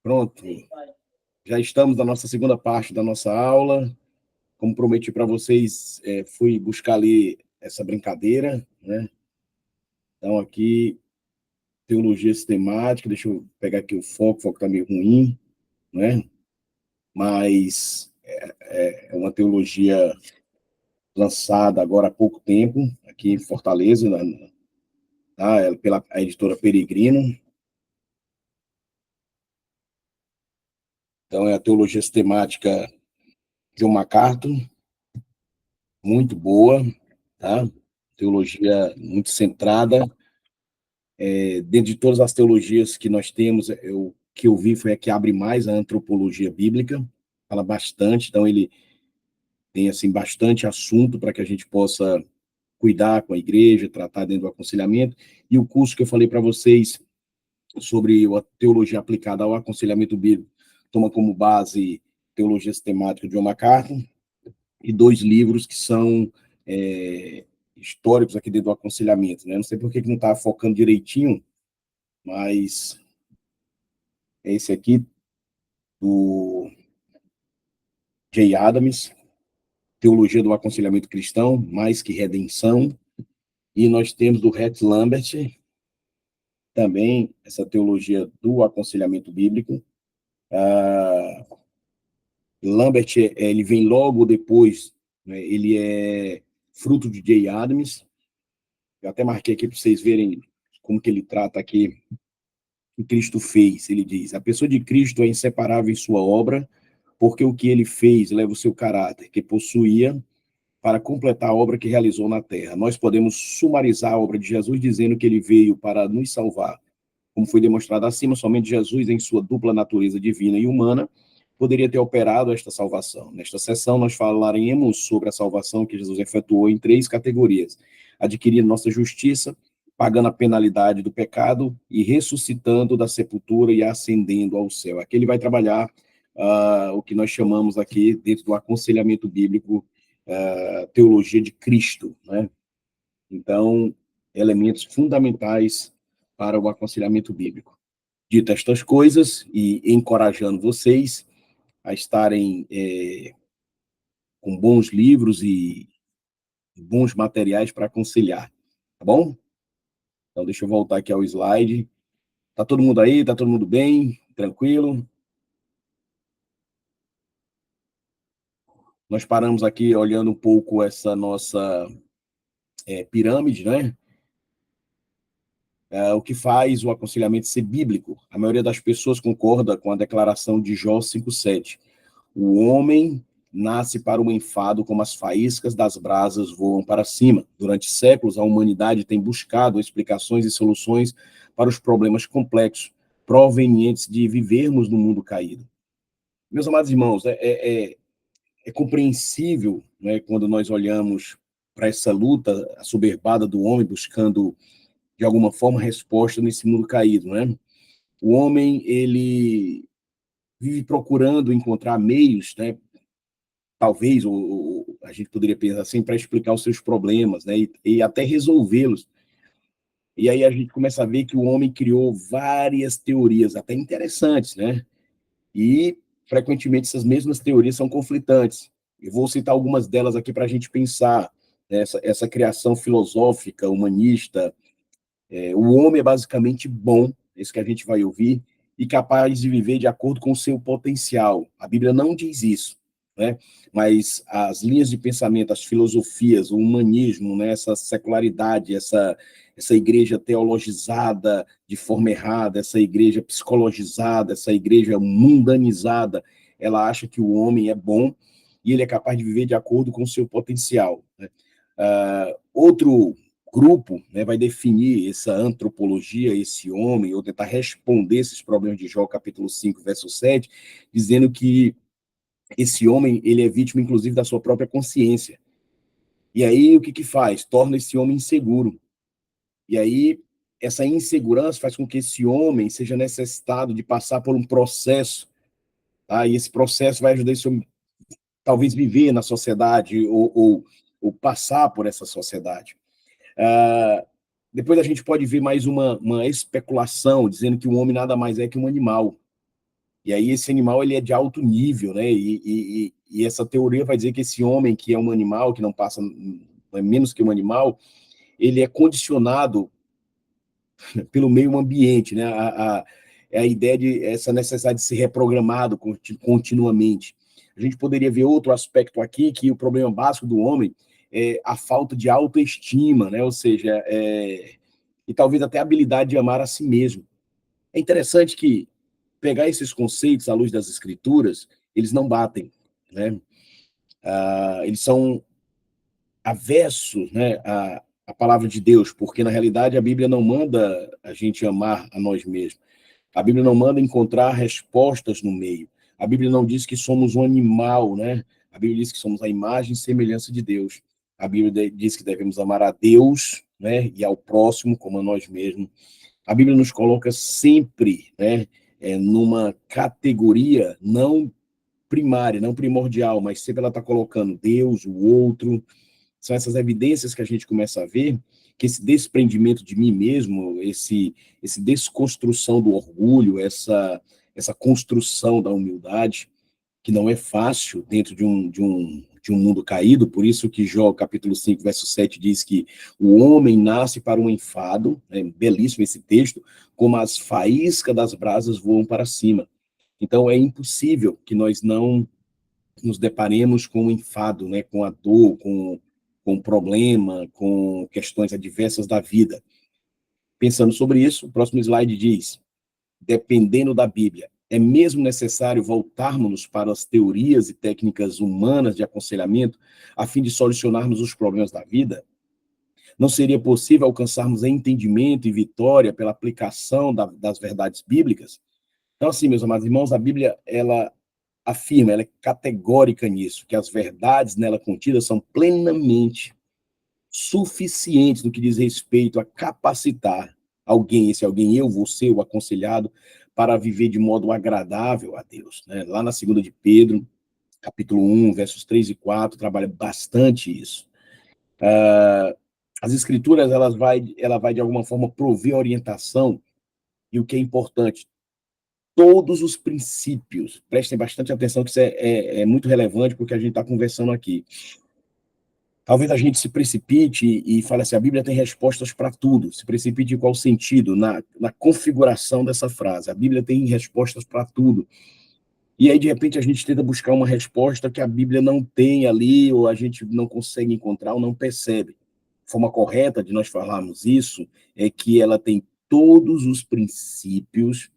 Pronto, já estamos na nossa segunda parte da nossa aula. Como prometi para vocês, fui buscar ali essa brincadeira, né? Então, aqui, teologia sistemática, deixa eu pegar aqui o foco está meio ruim, né? Mas é uma teologia lançada agora há pouco tempo, aqui em Fortaleza, pela a editora Peregrino. Então, é a teologia sistemática de John MacArthur, muito boa, tá? Teologia muito centrada. Dentro de todas as teologias que nós temos, o que eu vi foi a que abre mais a antropologia bíblica, fala bastante, então ele tem assim bastante assunto para que a gente possa cuidar com a igreja, tratar dentro do aconselhamento. E o curso que eu falei para vocês sobre a teologia aplicada ao aconselhamento bíblico toma como base Teologia Sistemática de John MacArthur e 2 livros que são históricos aqui dentro do aconselhamento, né? Não sei por que não está focando direitinho, mas é esse aqui, do Jay Adams, Teologia do Aconselhamento Cristão, Mais que Redenção, e nós temos do Rhett Lambert, também essa Teologia do Aconselhamento Bíblico. Lambert, ele vem logo depois, né? Ele é fruto de Jay Adams. Eu até marquei aqui para vocês verem como que ele trata aqui o que Cristo fez. Ele diz: a pessoa de Cristo é inseparável em sua obra, porque o que ele fez leva o seu caráter, que possuía, para completar a obra que realizou na terra. Nós podemos sumarizar a obra de Jesus dizendo que ele veio para nos salvar. Como foi demonstrado acima, somente Jesus, em sua dupla natureza divina e humana, poderia ter operado esta salvação. Nesta sessão, nós falaremos sobre a salvação que Jesus efetuou em 3 categorias: adquirindo nossa justiça, pagando a penalidade do pecado e ressuscitando da sepultura e ascendendo ao céu. Aqui ele vai trabalhar o que nós chamamos aqui, dentro do aconselhamento bíblico, teologia de Cristo, né? Então, elementos fundamentais para o aconselhamento bíblico. Dito estas coisas, e encorajando vocês a estarem com bons livros e bons materiais para aconselhar, tá bom? Então, deixa eu voltar aqui ao slide. Tá todo mundo aí? Tá todo mundo bem? Tranquilo? Nós paramos aqui olhando um pouco essa nossa pirâmide, né? O que faz o aconselhamento ser bíblico. A maioria das pessoas concorda com a declaração de Jó 5:7. O homem nasce para o enfado como as faíscas das brasas voam para cima. Durante séculos, a humanidade tem buscado explicações e soluções para os problemas complexos, provenientes de vivermos no mundo caído. Meus amados irmãos, é compreensível, né, quando nós olhamos para essa luta assoberbada do homem buscando, de alguma forma, resposta nesse mundo caído, né? O homem, ele vive procurando encontrar meios, né, talvez, ou a gente poderia pensar assim, para explicar os seus problemas, né, e até resolvê-los. E aí a gente começa a ver que o homem criou várias teorias, até interessantes, né? E, frequentemente, essas mesmas teorias são conflitantes. Eu vou citar algumas delas aqui para a gente pensar, né, essa criação filosófica, humanista. O homem é basicamente bom, isso que a gente vai ouvir, e capaz de viver de acordo com o seu potencial. A Bíblia não diz isso, né? Mas as linhas de pensamento, as filosofias, o humanismo, né? Essa secularidade, essa igreja teologizada de forma errada, essa igreja psicologizada, essa igreja mundanizada, ela acha que o homem é bom e ele é capaz de viver de acordo com o seu potencial, né? Outro grupo, né, vai definir essa antropologia, esse homem, ou tentar responder esses problemas de Jó, capítulo 5, verso 7, dizendo que esse homem, ele é vítima, inclusive, da sua própria consciência. E aí, o que faz? Torna esse homem inseguro. E aí, essa insegurança faz com que esse homem seja necessitado de passar por um processo, tá? E esse processo vai ajudar esse homem, talvez, viver na sociedade, ou passar por essa sociedade. Depois a gente pode ver mais uma especulação, dizendo que o homem nada mais é que um animal. E aí esse animal ele é de alto nível, né? E essa teoria vai dizer que esse homem que é um animal, que não passa é menos que um animal, ele é condicionado pelo meio ambiente, né? A ideia de essa necessidade de ser reprogramado continuamente. A gente poderia ver outro aspecto aqui, que o problema básico do homem é a falta de autoestima, né? Ou seja, e talvez até a habilidade de amar a si mesmo. É interessante que pegar esses conceitos à luz das escrituras, eles não batem, né? Eles são aversos, né, à palavra de Deus, porque na realidade a Bíblia não manda a gente amar a nós mesmos. A Bíblia não manda encontrar respostas no meio. A Bíblia não diz que somos um animal, né? A Bíblia diz que somos a imagem e semelhança de Deus. A Bíblia diz que devemos amar a Deus, né, e ao próximo como a nós mesmos. A Bíblia nos coloca sempre, né, numa categoria não primária, não primordial, mas sempre ela está colocando Deus, o outro. São essas evidências que a gente começa a ver que esse desprendimento de mim mesmo, esse desconstrução do orgulho, essa construção da humildade, que não é fácil dentro de um mundo caído, por isso que Jó, capítulo 5, verso 7, diz que o homem nasce para um enfado, é belíssimo esse texto, como as faíscas das brasas voam para cima. Então é impossível que nós não nos deparemos com o enfado, né, com a dor, com o problema, com questões adversas da vida. Pensando sobre isso, o próximo slide diz, dependendo da Bíblia, é mesmo necessário voltarmos para as teorias e técnicas humanas de aconselhamento a fim de solucionarmos os problemas da vida? Não seria possível alcançarmos entendimento e vitória pela aplicação das verdades bíblicas? Então, assim, meus amados irmãos, a Bíblia, ela afirma, ela é categórica nisso, que as verdades nela contidas são plenamente suficientes no que diz respeito a capacitar alguém, esse alguém, eu, você, o aconselhado, para viver de modo agradável a Deus, né? Lá na segunda de Pedro, capítulo 1, versos 3 e 4, trabalha bastante isso. As escrituras, ela vai de alguma forma prover orientação, e o que é importante, todos os princípios, prestem bastante atenção que isso é muito relevante porque a gente está conversando aqui. Talvez a gente se precipite e fale assim, a Bíblia tem respostas para tudo. Se precipite em qual sentido? Na configuração dessa frase. A Bíblia tem respostas para tudo. E aí, de repente, a gente tenta buscar uma resposta que a Bíblia não tem ali, ou a gente não consegue encontrar, ou não percebe. A forma correta de nós falarmos isso é que ela tem todos os princípios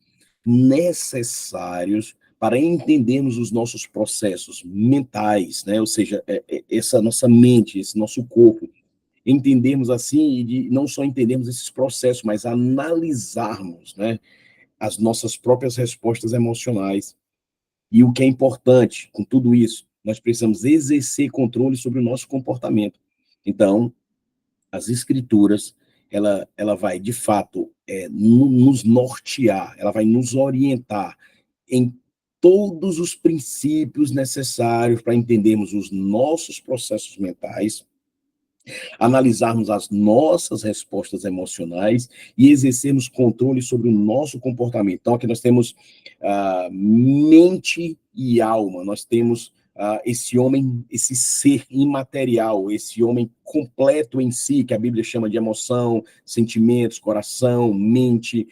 necessários para entendermos os nossos processos mentais, né? Ou seja, essa nossa mente, esse nosso corpo, entendermos assim, e não só entendermos esses processos, mas analisarmos, né, as nossas próprias respostas emocionais. E o que é importante com tudo isso, nós precisamos exercer controle sobre o nosso comportamento. Então, as escrituras, ela vai, de fato, nos nortear, ela vai nos orientar em todos os princípios necessários para entendermos os nossos processos mentais, analisarmos as nossas respostas emocionais e exercermos controle sobre o nosso comportamento. Então, aqui nós temos mente e alma, nós temos esse homem, esse ser imaterial, esse homem completo em si, que a Bíblia chama de emoção, sentimentos, coração, mente,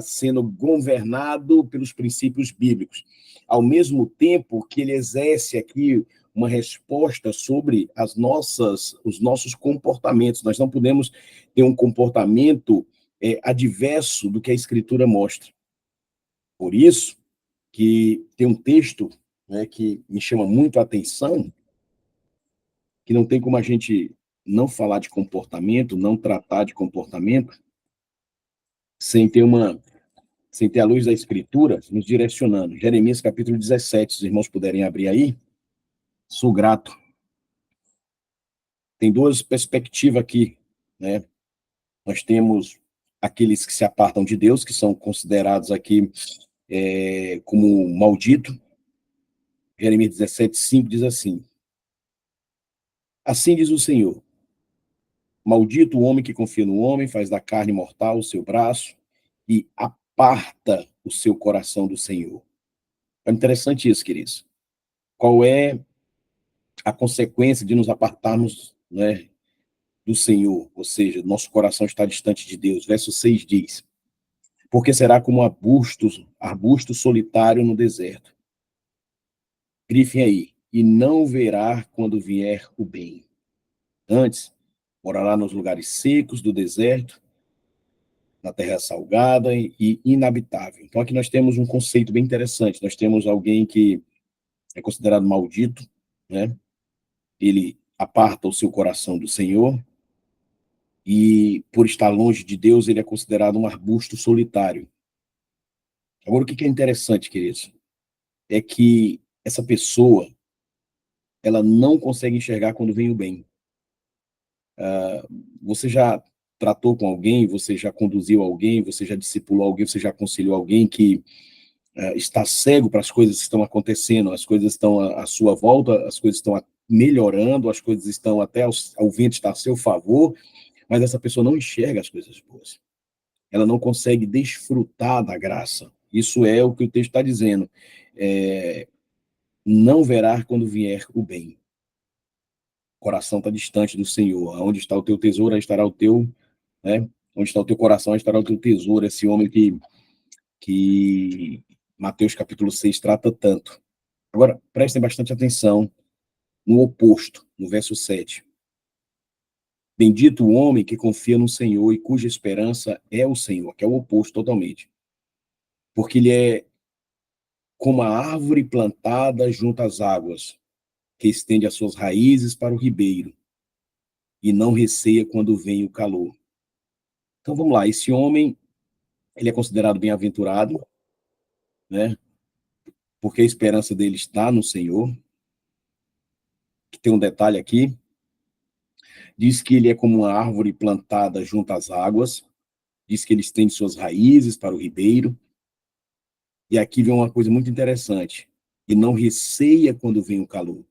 sendo governado pelos princípios bíblicos. Ao mesmo tempo que ele exerce aqui uma resposta sobre os nossos comportamentos. Nós não podemos ter um comportamento adverso do que a Escritura mostra. Por isso que tem um texto, né, que me chama muito a atenção, que não tem como a gente não falar de comportamento, não tratar de comportamento, sem ter sem ter a luz da Escritura nos direcionando. Jeremias capítulo 17, se os irmãos puderem abrir aí, sou grato. Tem duas perspectivas aqui, né? Nós temos aqueles que se apartam de Deus, que são considerados aqui como maldito. Jeremias 17:5 diz assim: assim diz o Senhor, maldito o homem que confia no homem, faz da carne mortal o seu braço e aparta o seu coração do Senhor. É interessante isso, queridos. Qual é a consequência de nos apartarmos, né, do Senhor? Ou seja, nosso coração está distante de Deus. Verso 6 diz: porque será como arbusto solitário no deserto. Grifem aí. E não verá quando vier o bem. Antes, morará nos lugares secos do deserto, na terra salgada e inabitável. Então, aqui nós temos um conceito bem interessante. Nós temos alguém que é considerado maldito, né? Ele aparta o seu coração do Senhor e, por estar longe de Deus, ele é considerado um arbusto solitário. Agora, o que é interessante, queridos, é que essa pessoa, ela não consegue enxergar quando vem o bem. Você já tratou com alguém, você já conduziu alguém, você já discipulou alguém, você já aconselhou alguém que está cego para as coisas que estão acontecendo, as coisas estão à sua volta, as coisas estão melhorando, as coisas estão até o vento está a seu favor, mas essa pessoa não enxerga as coisas boas. Ela não consegue desfrutar da graça. Isso é o que o texto está dizendo. Não verá quando vier o bem. O coração está distante do Senhor. Onde está o teu tesouro, aí estará o teu, né? Onde está o teu coração, aí estará o teu tesouro. Esse homem que Mateus capítulo 6 trata tanto. Agora, prestem bastante atenção no oposto, no verso 7. Bendito o homem que confia no Senhor e cuja esperança é o Senhor, que é o oposto totalmente. Porque ele é como a árvore plantada junto às águas, que estende as suas raízes para o ribeiro e não receia quando vem o calor. Então vamos lá, esse homem, ele é considerado bem-aventurado, né? Porque a esperança dele está no Senhor. Que tem um detalhe aqui, diz que ele é como uma árvore plantada junto às águas, diz que ele estende suas raízes para o ribeiro. E aqui vem uma coisa muito interessante, e não receia quando vem o calor.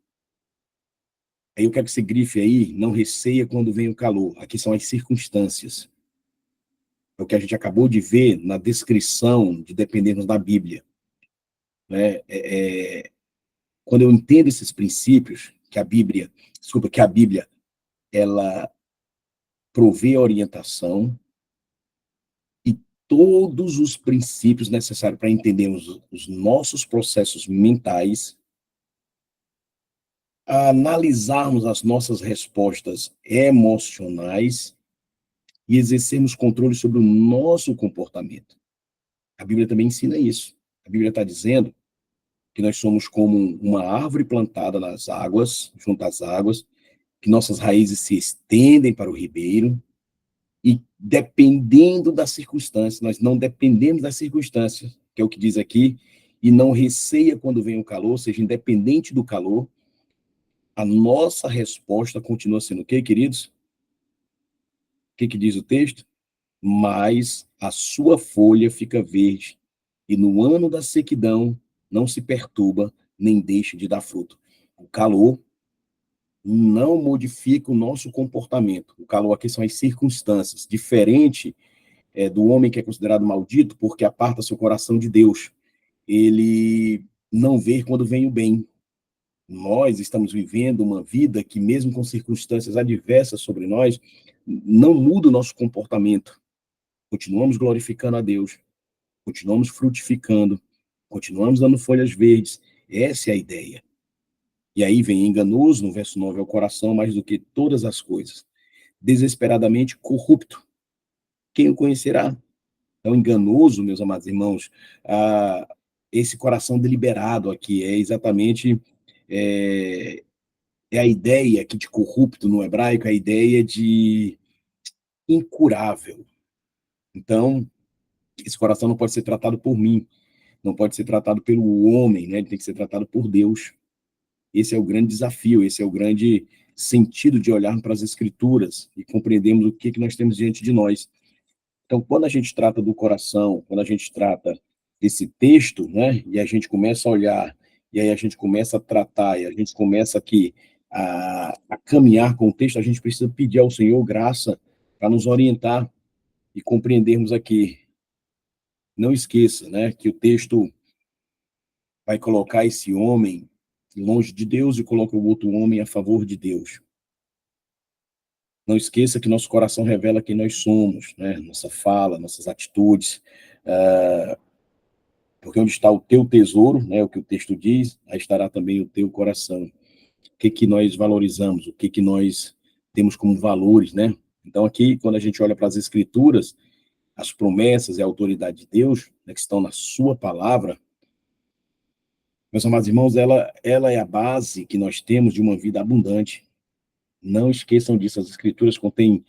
Aí eu quero que você grife aí, não receia quando vem o calor. Aqui são as circunstâncias. É o que a gente acabou de ver na descrição de dependermos da Bíblia. Né? Quando eu entendo esses princípios, que a Bíblia, ela provê orientação e todos os princípios necessários para entendermos os nossos processos mentais, analisarmos as nossas respostas emocionais e exercermos controle sobre o nosso comportamento. A Bíblia também ensina isso. A Bíblia está dizendo que nós somos como uma árvore plantada nas águas, junto às águas, que nossas raízes se estendem para o ribeiro, e dependendo das circunstâncias, nós não dependemos das circunstâncias, que é o que diz aqui, e não receia quando vem o calor, ou seja, independente do calor, a nossa resposta continua sendo o quê, queridos? O que diz o texto? Mas a sua folha fica verde, e no ano da sequidão não se perturba, nem deixa de dar fruto. O calor não modifica o nosso comportamento. O calor aqui são as circunstâncias, diferente do homem que é considerado maldito, porque aparta seu coração de Deus. Ele não vê quando vem o bem. Nós estamos vivendo uma vida que, mesmo com circunstâncias adversas sobre nós, não muda o nosso comportamento. Continuamos glorificando a Deus, continuamos frutificando, continuamos dando folhas verdes. Essa é a ideia. E aí vem enganoso, no verso 9, é o coração mais do que todas as coisas. Desesperadamente corrupto. Quem o conhecerá? Então, enganoso, meus amados irmãos, esse coração deliberado aqui é exatamente é, a ideia aqui de corrupto no hebraico, a ideia de incurável. Então, esse coração não pode ser tratado por mim, não pode ser tratado pelo homem, né? Ele tem que ser tratado por Deus. Esse é o grande desafio, esse é o grande sentido de olhar para as Escrituras e compreendermos o que nós temos diante de nós. Então, quando a gente trata do coração, quando a gente trata esse texto, né, e a gente começa a olhar, e aí a gente começa a tratar, e a gente começa aqui a caminhar com o texto, a gente precisa pedir ao Senhor graça para nos orientar e compreendermos aqui. Não esqueça, né, que o texto vai colocar esse homem longe de Deus e coloca o outro homem a favor de Deus. Não esqueça que nosso coração revela quem nós somos, né? Nossa fala, nossas atitudes, porque onde está o teu tesouro, né, o que o texto diz, aí estará também o teu coração. O que que nós valorizamos, o que que nós temos como valores, né? Então aqui, quando a gente olha para as escrituras, as promessas e a autoridade de Deus, né, que estão na sua palavra, meus amados irmãos, ela é a base que nós temos de uma vida abundante. Não esqueçam disso, as escrituras contêm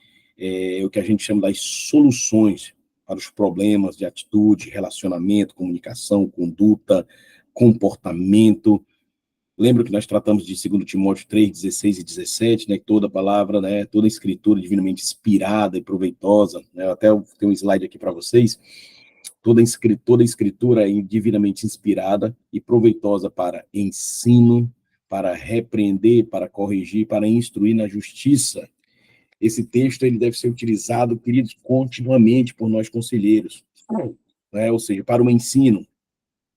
o que a gente chama das soluções para os problemas de atitude, relacionamento, comunicação, conduta, comportamento. Lembra que nós tratamos de 2 Timóteo 3, 16 e 17, né, que toda palavra, né, toda escritura divinamente inspirada e proveitosa, né, eu até tenho um slide aqui para vocês, toda escritura é divinamente inspirada e proveitosa para ensino, para repreender, para corrigir, para instruir na justiça. Esse texto ele deve ser utilizado, queridos, continuamente por nós conselheiros, né, ou seja, para o ensino.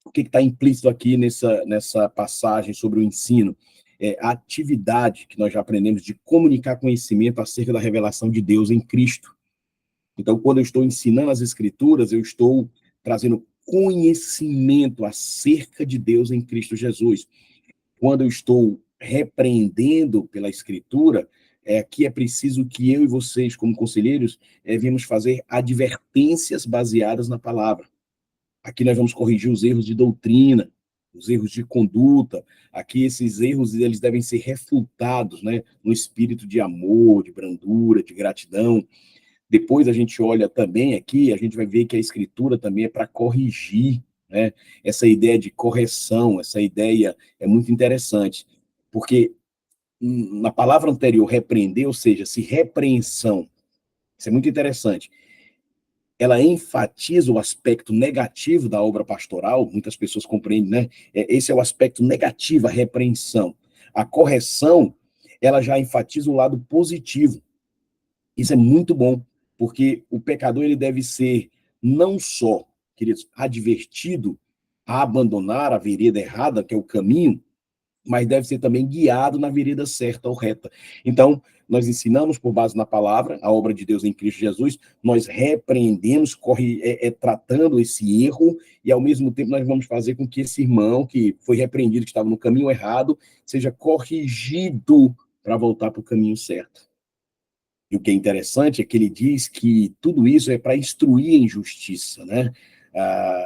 O que está implícito aqui nessa passagem sobre o ensino? É a atividade que nós já aprendemos de comunicar conhecimento acerca da revelação de Deus em Cristo. Então, quando eu estou ensinando as Escrituras, eu estou trazendo conhecimento acerca de Deus em Cristo Jesus. Quando eu estou repreendendo pela Escritura, aqui é preciso que eu e vocês, como conselheiros, venhamos fazer advertências baseadas na palavra. Aqui nós vamos corrigir os erros de doutrina, os erros de conduta. Aqui esses erros eles devem ser refutados, né, no espírito de amor, de brandura, de gratidão. Depois a gente olha também aqui, a gente vai ver que a escritura também é para corrigir, né? Essa ideia de correção, essa ideia é muito interessante, porque na palavra anterior, repreender, ou seja, se repreensão, isso é muito interessante, ela enfatiza o aspecto negativo da obra pastoral, muitas pessoas compreendem, né? Esse é o aspecto negativo, a repreensão. A correção, ela já enfatiza o lado positivo. Isso é muito bom, porque o pecador ele deve ser não só, queridos, advertido a abandonar a vereda errada, que é o caminho, mas deve ser também guiado na vereda certa ou reta. Então, nós ensinamos por base na palavra, a obra de Deus em Cristo Jesus, nós repreendemos, tratando esse erro, e ao mesmo tempo nós vamos fazer com que esse irmão que foi repreendido, que estava no caminho errado, seja corrigido para voltar para o caminho certo. E o que é interessante é que ele diz que tudo isso é para instruir em justiça, né?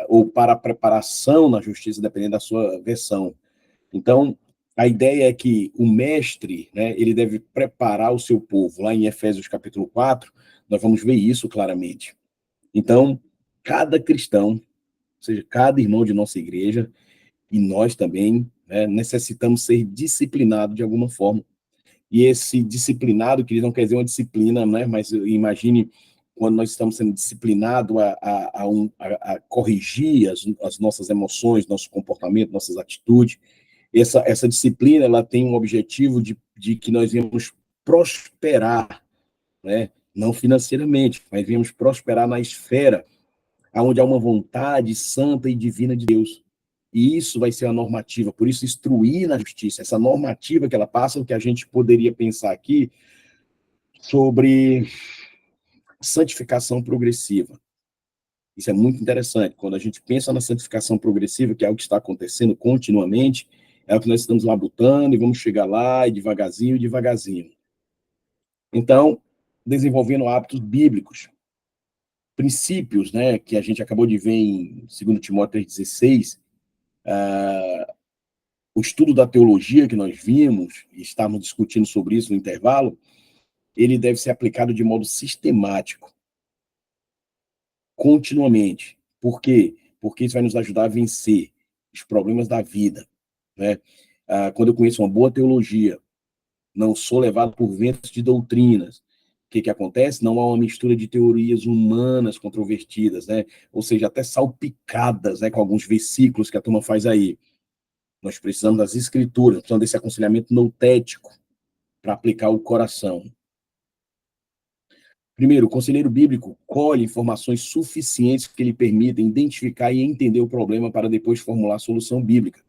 Ou para a preparação na justiça, dependendo da sua versão. Então, a ideia é que o mestre, né, ele deve preparar o seu povo. Lá em Efésios capítulo 4, nós vamos ver isso claramente. Então, cada cristão, ou seja, cada irmão de nossa igreja, e nós também, né, necessitamos ser disciplinados de alguma forma. E esse disciplinado, que não quer dizer uma disciplina, né, mas imagine quando nós estamos sendo disciplinados a corrigir as nossas emoções, nosso comportamento, nossas atitudes. Essa disciplina ela tem um objetivo de que nós venhamos prosperar, né? Não financeiramente, mas venhamos prosperar na esfera onde há uma vontade santa e divina de Deus. E isso vai ser a normativa, por isso instruir na justiça, essa normativa que ela passa, o que a gente poderia pensar aqui sobre santificação progressiva. Isso é muito interessante. Quando a gente pensa na santificação progressiva, que é o que está acontecendo continuamente, é o que nós estamos labutando e vamos chegar lá, e devagarzinho, devagarzinho. Então, desenvolvendo hábitos bíblicos, princípios, né, que a gente acabou de ver em 2 Timóteo 3,16, o estudo da teologia que nós vimos, e estávamos discutindo sobre isso no intervalo, ele deve ser aplicado de modo sistemático, continuamente. Por quê? Porque isso vai nos ajudar a vencer os problemas da vida, né? Quando eu conheço uma boa teologia, não sou levado por ventos de doutrinas. O que acontece? Não há uma mistura de teorias humanas controvertidas, né? Ou seja, até salpicadas, né, com alguns versículos que a turma faz aí. Nós precisamos das escrituras, precisamos desse aconselhamento noutético para aplicar o coração. Primeiro, o conselheiro bíblico colhe informações suficientes que lhe permitem identificar e entender o problema para depois formular a solução bíblica.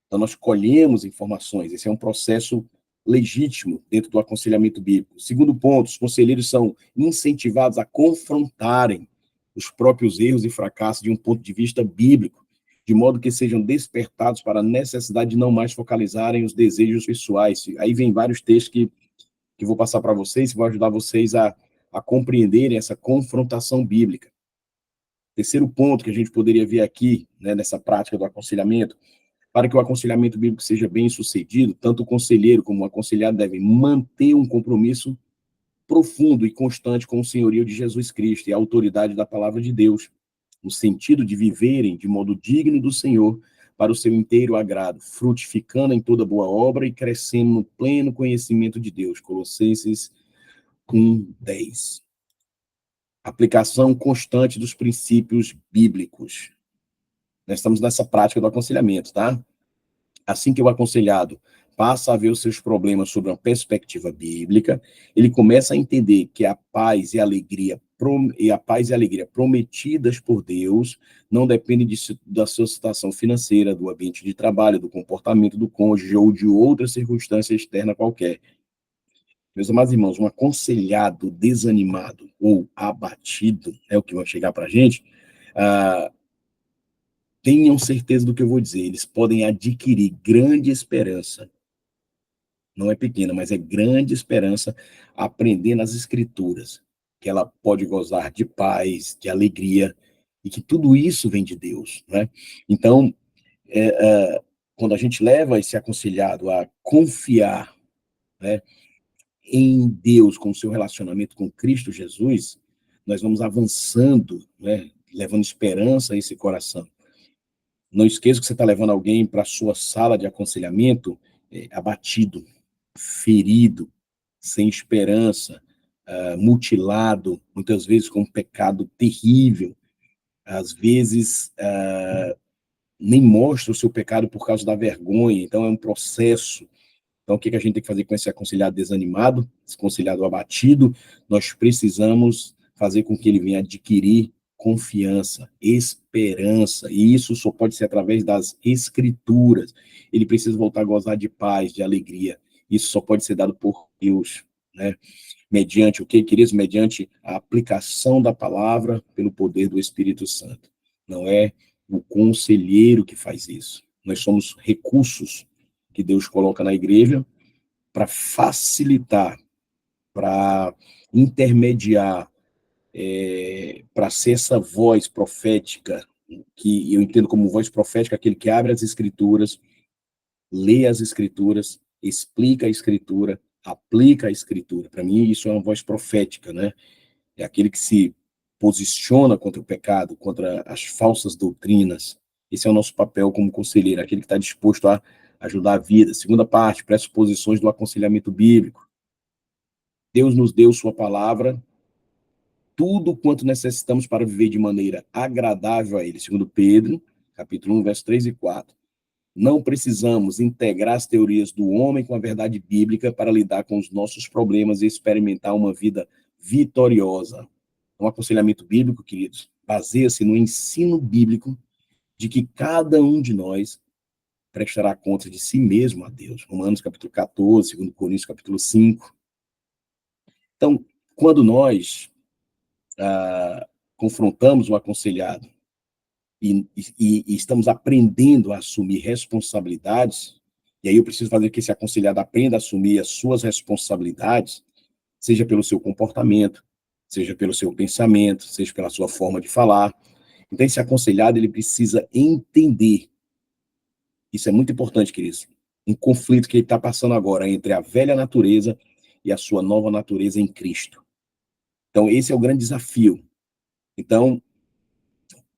Então, nós colhemos informações, esse é um processo legítimo dentro do aconselhamento bíblico. Segundo ponto, os conselheiros são incentivados a confrontarem os próprios erros e fracassos de um ponto de vista bíblico, de modo que sejam despertados para a necessidade de não mais focalizarem os desejos pessoais. Aí vem vários textos que vou passar para vocês, que vão ajudar vocês a compreenderem essa confrontação bíblica. Terceiro ponto que a gente poderia ver aqui, né, nessa prática do aconselhamento: para que o aconselhamento bíblico seja bem sucedido, tanto o conselheiro como o aconselhado devem manter um compromisso profundo e constante com o senhorio de Jesus Cristo e a autoridade da palavra de Deus, no sentido de viverem de modo digno do Senhor, para o seu inteiro agrado, frutificando em toda boa obra e crescendo no pleno conhecimento de Deus. Colossenses 1:10. Aplicação constante dos princípios bíblicos. Nós estamos nessa prática do aconselhamento, tá? Assim que o aconselhado passa a ver os seus problemas sob uma perspectiva bíblica, ele começa a entender que a paz e a alegria prometidas por Deus não dependem da sua situação financeira, do ambiente de trabalho, do comportamento do cônjuge ou de outra circunstância externa qualquer. Meus amados irmãos, um aconselhado desanimado ou abatido, é o que vai chegar para a gente, tenham certeza do que eu vou dizer, eles podem adquirir grande esperança, não é pequena, mas é grande esperança, aprendendo as Escrituras, que ela pode gozar de paz, de alegria, e que tudo isso vem de Deus, né? Então, quando a gente leva esse aconselhado a confiar, né, em Deus, com o seu relacionamento com Cristo Jesus, nós vamos avançando, né, levando esperança a esse coração. Não esqueça que você está levando alguém para a sua sala de aconselhamento abatido, ferido, sem esperança, mutilado, muitas vezes com um pecado terrível, às vezes nem mostra o seu pecado por causa da vergonha, então é um processo. Então, o que a gente tem que fazer com esse aconselhado desanimado, esse aconselhado abatido? Nós precisamos fazer com que ele venha adquirir confiança, esperança, e isso só pode ser através das Escrituras. Ele precisa voltar a gozar de paz, de alegria. Isso só pode ser dado por Deus, né? Mediante o que, queridos? Mediante a aplicação da palavra pelo poder do Espírito Santo. Não é o conselheiro que faz isso. Nós somos recursos que Deus coloca na igreja para facilitar, para intermediar, para ser essa voz profética, que eu entendo como voz profética, aquele que abre as Escrituras, lê as Escrituras, explica a Escritura, aplica a Escritura. Para mim, isso é uma voz profética, né? É aquele que se posiciona contra o pecado, contra as falsas doutrinas. Esse é o nosso papel como conselheiro, aquele que está disposto a ajudar a vida. Segunda parte, pressuposições do aconselhamento bíblico. Deus nos deu sua palavra, tudo quanto necessitamos para viver de maneira agradável a Ele. Segundo Pedro, capítulo 1, verso 3 e 4. Não precisamos integrar as teorias do homem com a verdade bíblica para lidar com os nossos problemas e experimentar uma vida vitoriosa. Um aconselhamento bíblico, queridos, baseia-se no ensino bíblico de que cada um de nós prestará conta de si mesmo a Deus. Romanos capítulo 14, 2 Coríntios capítulo 5. Então, quando nós confrontamos o aconselhado e estamos aprendendo a assumir responsabilidades, e aí eu preciso fazer que esse aconselhado aprenda a assumir as suas responsabilidades, seja pelo seu comportamento, seja pelo seu pensamento, seja pela sua forma de falar. Então, esse aconselhado, ele precisa entender, isso é muito importante, queridos, um conflito que ele está passando agora entre a velha natureza e a sua nova natureza em Cristo. Então, esse é o grande desafio. Então,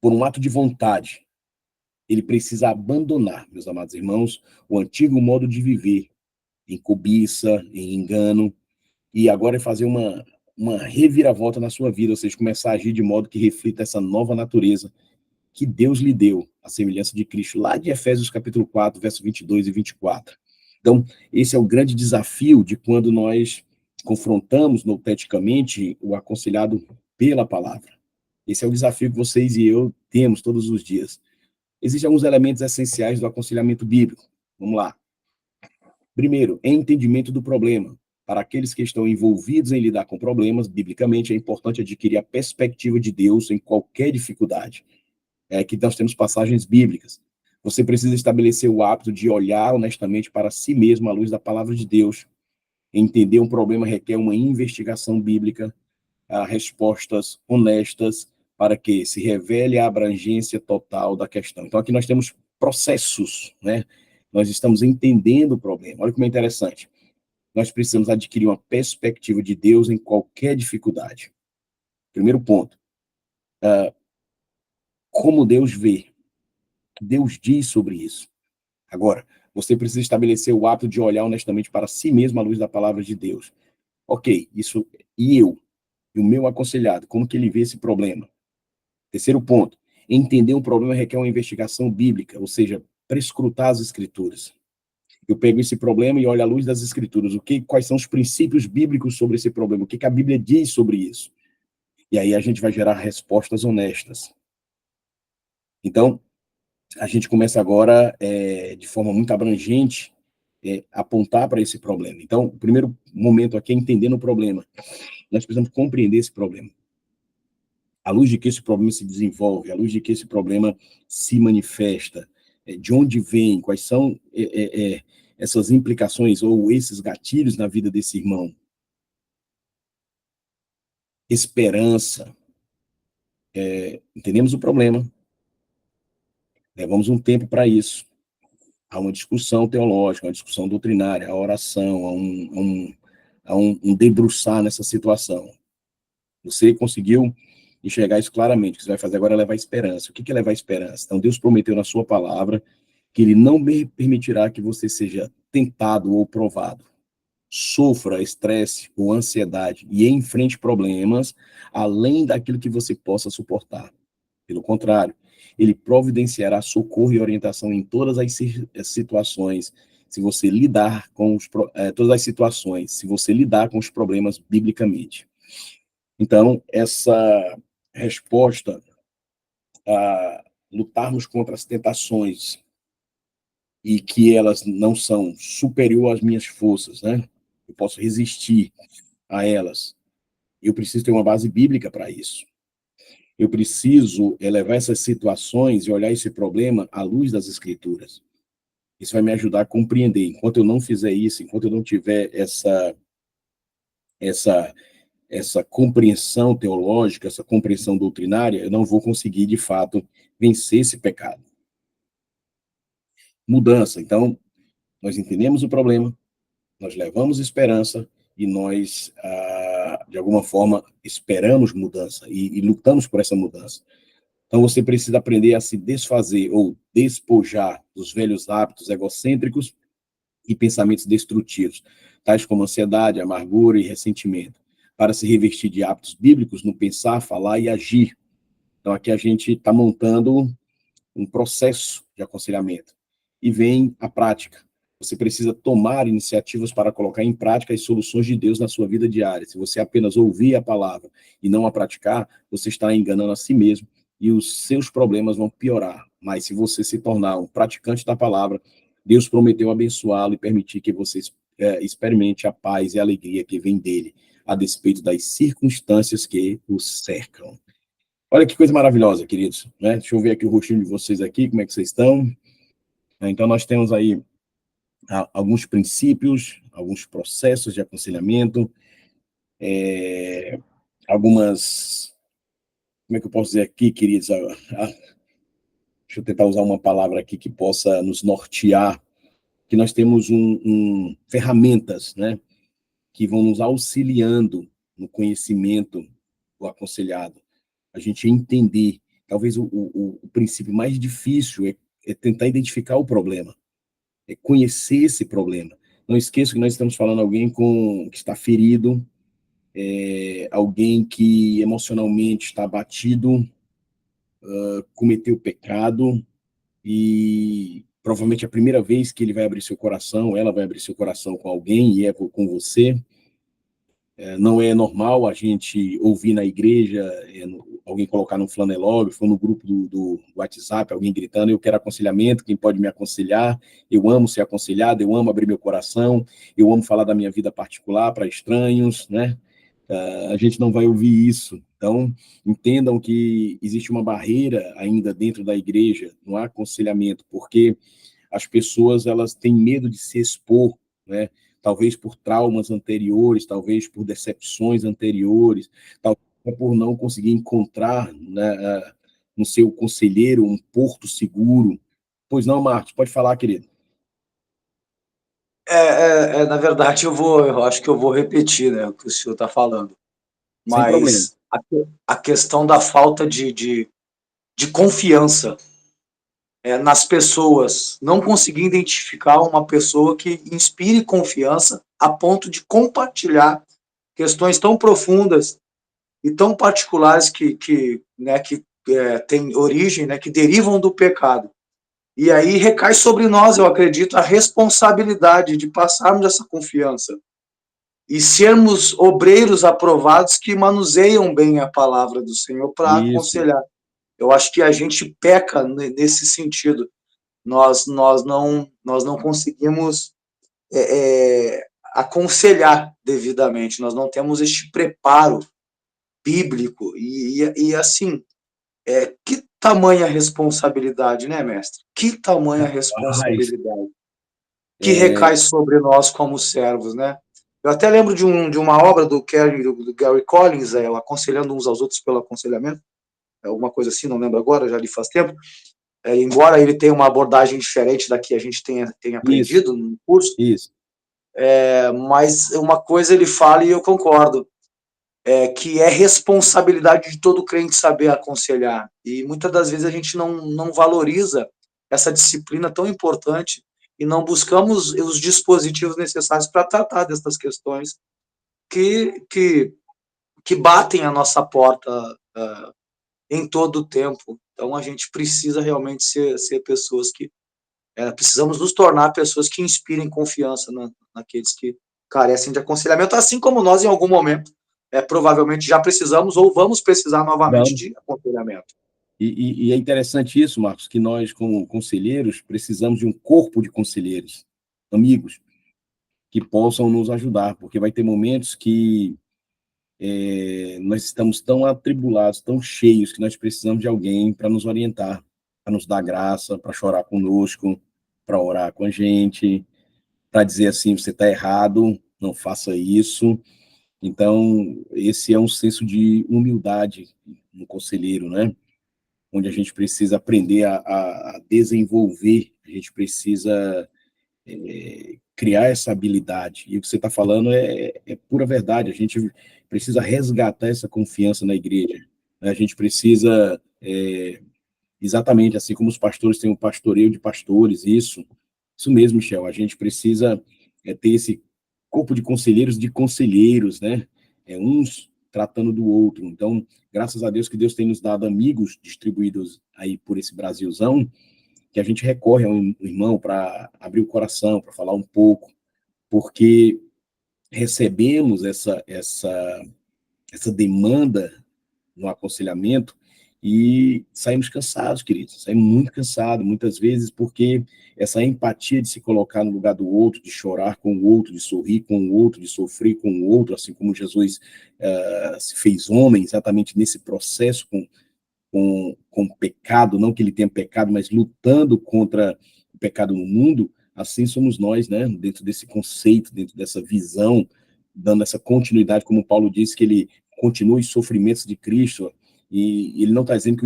por um ato de vontade, ele precisa abandonar, meus amados irmãos, o antigo modo de viver, em cobiça, em engano, e agora é fazer uma reviravolta na sua vida, ou seja, começar a agir de modo que reflita essa nova natureza que Deus lhe deu, a semelhança de Cristo, lá de Efésios capítulo 4, verso 22 e 24. Então, esse é o grande desafio de quando nós confrontamos nouteticamente o aconselhado pela palavra. Esse é o desafio que vocês e eu temos todos os dias. Existem alguns elementos essenciais do aconselhamento bíblico. Vamos lá. Primeiro, entendimento do problema. Para aqueles que estão envolvidos em lidar com problemas, biblicamente, é importante adquirir a perspectiva de Deus em qualquer dificuldade. Aqui nós temos passagens bíblicas. Você precisa estabelecer o hábito de olhar honestamente para si mesmo à luz da palavra de Deus. Entender um problema requer uma investigação bíblica, respostas honestas, para que se revele a abrangência total da questão. Então, aqui nós temos processos, né? Nós estamos entendendo o problema. Olha como é interessante. Nós precisamos adquirir uma perspectiva de Deus em qualquer dificuldade. Primeiro ponto. Como Deus vê? Deus diz sobre isso. Agora, você precisa estabelecer o hábito de olhar honestamente para si mesmo à luz da palavra de Deus. Ok, isso, e eu, e o meu aconselhado, como que ele vê esse problema? Terceiro ponto, entender um problema requer uma investigação bíblica, ou seja, prescrutar as escrituras. Eu pego esse problema e olho à luz das escrituras, quais são os princípios bíblicos sobre esse problema, o que a Bíblia diz sobre isso. E aí a gente vai gerar respostas honestas. Então, a gente começa agora, de forma muito abrangente, apontar para esse problema. Então, o primeiro momento aqui é entendendo o problema. Nós precisamos compreender esse problema. À luz de que esse problema se desenvolve, à luz de que esse problema se manifesta, de onde vem, quais são essas implicações ou esses gatilhos na vida desse irmão. Esperança. Entendemos o problema, levamos um tempo para isso. Há uma discussão teológica, uma discussão doutrinária, a oração, há um debruçar nessa situação. Você conseguiu enxergar isso claramente. O que você vai fazer agora é levar esperança. O que é levar esperança? Então, Deus prometeu na sua palavra que ele não permitirá que você seja tentado ou provado, sofra estresse ou ansiedade e enfrente problemas além daquilo que você possa suportar. Pelo contrário, ele providenciará socorro e orientação em todas as situações, se você lidar com todas as situações, se você lidar com os problemas biblicamente. Então, essa resposta a lutarmos contra as tentações e que elas não são superior às minhas forças, né? Eu posso resistir a elas. Eu preciso ter uma base bíblica para isso. Eu preciso elevar essas situações e olhar esse problema à luz das Escrituras. Isso vai me ajudar a compreender. Enquanto eu não fizer isso, enquanto eu não tiver essa compreensão teológica, essa compreensão doutrinária, eu não vou conseguir, de fato, vencer esse pecado. Mudança. Então, nós entendemos o problema, nós levamos esperança e nós, de alguma forma, esperamos mudança e lutamos por essa mudança. Então, você precisa aprender a se desfazer ou despojar dos velhos hábitos egocêntricos e pensamentos destrutivos, tais como ansiedade, amargura e ressentimento, para se revestir de hábitos bíblicos no pensar, falar e agir. Então, aqui a gente está montando um processo de aconselhamento. E vem a prática. Você precisa tomar iniciativas para colocar em prática as soluções de Deus na sua vida diária. Se você apenas ouvir a palavra e não a praticar, você está enganando a si mesmo e os seus problemas vão piorar. Mas se você se tornar um praticante da palavra, Deus prometeu abençoá-lo e permitir que você experimente a paz e a alegria que vem dele, a despeito das circunstâncias que o cercam. Olha que coisa maravilhosa, queridos, né? Deixa eu ver aqui o rostinho de vocês aqui, como é que vocês estão. Então, nós temos aí alguns princípios, alguns processos de aconselhamento, algumas, como é que eu posso dizer aqui, queridos? Deixa eu tentar usar uma palavra aqui que possa nos nortear, que nós temos ferramentas, né, que vão nos auxiliando no conhecimento do aconselhado. A gente entender, talvez o princípio mais difícil é tentar identificar o problema, é conhecer esse problema. Não esqueça que nós estamos falando de alguém que está ferido, alguém que emocionalmente está abatido, cometeu pecado, e provavelmente é a primeira vez que ele vai abrir seu coração, ela vai abrir seu coração com alguém, e é com você. Não é normal a gente ouvir na igreja alguém colocar no flanelógrafo, no grupo do WhatsApp, alguém gritando, eu quero aconselhamento, quem pode me aconselhar? Eu amo ser aconselhado, eu amo abrir meu coração, eu amo falar da minha vida particular para estranhos, né? A gente não vai ouvir isso. Então, entendam que existe uma barreira ainda dentro da igreja no aconselhamento, porque as pessoas elas têm medo de se expor, né? Talvez por traumas anteriores, talvez por decepções anteriores, talvez por não conseguir encontrar, né, no seu conselheiro um porto seguro. Pois não, Marcos, pode falar, querido. Na verdade, eu acho que eu vou repetir, né, o que o senhor está falando. Sem problema. Mas a questão da falta de confiança nas pessoas, não conseguir identificar uma pessoa que inspire confiança a ponto de compartilhar questões tão profundas e tão particulares que têm origem, né, que derivam do pecado. E aí recai sobre nós, eu acredito, a responsabilidade de passarmos essa confiança e sermos obreiros aprovados que manuseiam bem a palavra do Senhor para Isso, aconselhar. Eu acho que a gente peca nesse sentido. Nós não conseguimos aconselhar devidamente, nós não temos este preparo bíblico. E assim, que tamanha responsabilidade, né, mestre? Que tamanha rapaz, responsabilidade que é, recai sobre nós como servos, né? Eu até lembro de uma obra do Gary Collins, o Aconselhando Uns aos Outros pelo Aconselhamento, alguma coisa assim, não lembro agora, já li faz tempo. Embora ele tenha uma abordagem diferente da que a gente tem isso, aprendido no curso, isso. mas uma coisa ele fala e eu concordo, que é responsabilidade de todo crente saber aconselhar. E muitas das vezes a gente não valoriza essa disciplina tão importante e não buscamos os dispositivos necessários para tratar dessas questões que, que batem a nossa porta em todo o tempo. Então a gente precisa realmente ser pessoas que precisamos nos tornar pessoas que inspirem confiança naqueles que carecem de aconselhamento, assim como nós, em algum momento, provavelmente já precisamos ou vamos precisar novamente Vamos. de aconselhamento. E é interessante isso, Marcos, que nós, como conselheiros, precisamos de um corpo de conselheiros, amigos, que possam nos ajudar, porque vai ter momentos que nós estamos tão atribulados, tão cheios, que nós precisamos de alguém para nos orientar, para nos dar graça, para chorar conosco, para orar com a gente, para dizer assim, você está errado, não faça isso. Então, esse é um senso de humildade no conselheiro, né? Onde a gente precisa aprender a desenvolver, a gente precisa criar essa habilidade. E o que você está falando é pura verdade. A gente precisa resgatar essa confiança na igreja. A gente precisa, exatamente assim como os pastores têm um pastoreio de pastores, isso mesmo, Michel. A gente precisa ter esse corpo de conselheiros, né? Uns tratando do outro. Então, graças a Deus que Deus tem nos dado amigos distribuídos aí por esse Brasilzão, que a gente recorre a um irmão para abrir o coração, para falar um pouco, porque recebemos essa demanda no aconselhamento e saímos cansados, queridos, saímos muito cansados, muitas vezes, porque essa empatia de se colocar no lugar do outro, de chorar com o outro, de sorrir com o outro, de sofrer com o outro, assim como Jesus se fez homem, exatamente nesse processo com o pecado, não que ele tenha pecado, mas lutando contra o pecado no mundo, assim somos nós, né? Dentro desse conceito, dentro dessa visão, dando essa continuidade, como Paulo disse, que ele continua os sofrimentos de Cristo, e ele não está dizendo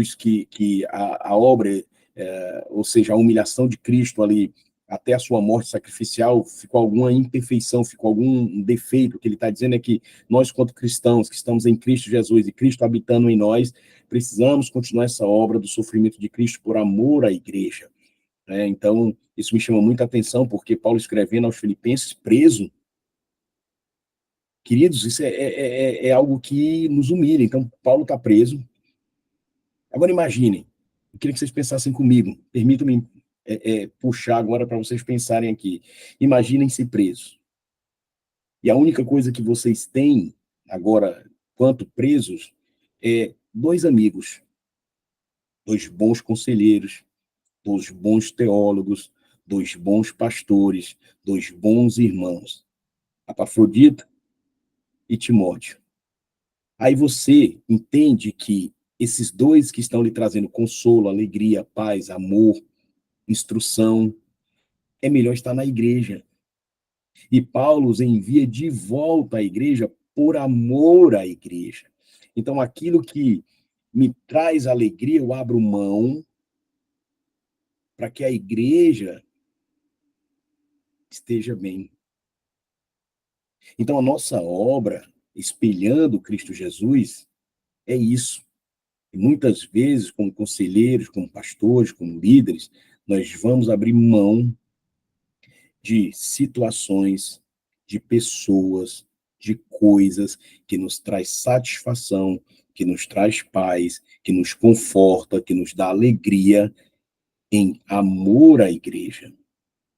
que a obra, ou seja, a humilhação de Cristo ali, até a sua morte sacrificial, ficou alguma imperfeição, ficou algum defeito. O que ele está dizendo é que nós, quanto cristãos, que estamos em Cristo Jesus e Cristo habitando em nós, precisamos continuar essa obra do sofrimento de Cristo por amor à igreja. Então, isso me chama muita atenção, porque Paulo escrevendo aos Filipenses, preso, queridos, isso é algo que nos humilha. Então, Paulo está preso. Agora, imaginem, eu queria que vocês pensassem comigo, permitam-me puxar agora para vocês pensarem aqui. Imaginem-se presos. E a única coisa que vocês têm agora, quanto presos, dois amigos, dois bons conselheiros, dois bons teólogos, dois bons pastores, dois bons irmãos, Epafrodito e Timóteo. Aí você entende que esses dois que estão lhe trazendo consolo, alegria, paz, amor, instrução, é melhor estar na igreja. E Paulo os envia de volta à igreja por amor à igreja. Então, aquilo que me traz alegria, eu abro mão para que a igreja esteja bem. Então, a nossa obra, espelhando Cristo Jesus, é isso. E muitas vezes, como conselheiros, como pastores, como líderes, nós vamos abrir mão de situações, de pessoas, de coisas que nos traz satisfação, que nos traz paz, que nos conforta, que nos dá alegria em amor à igreja.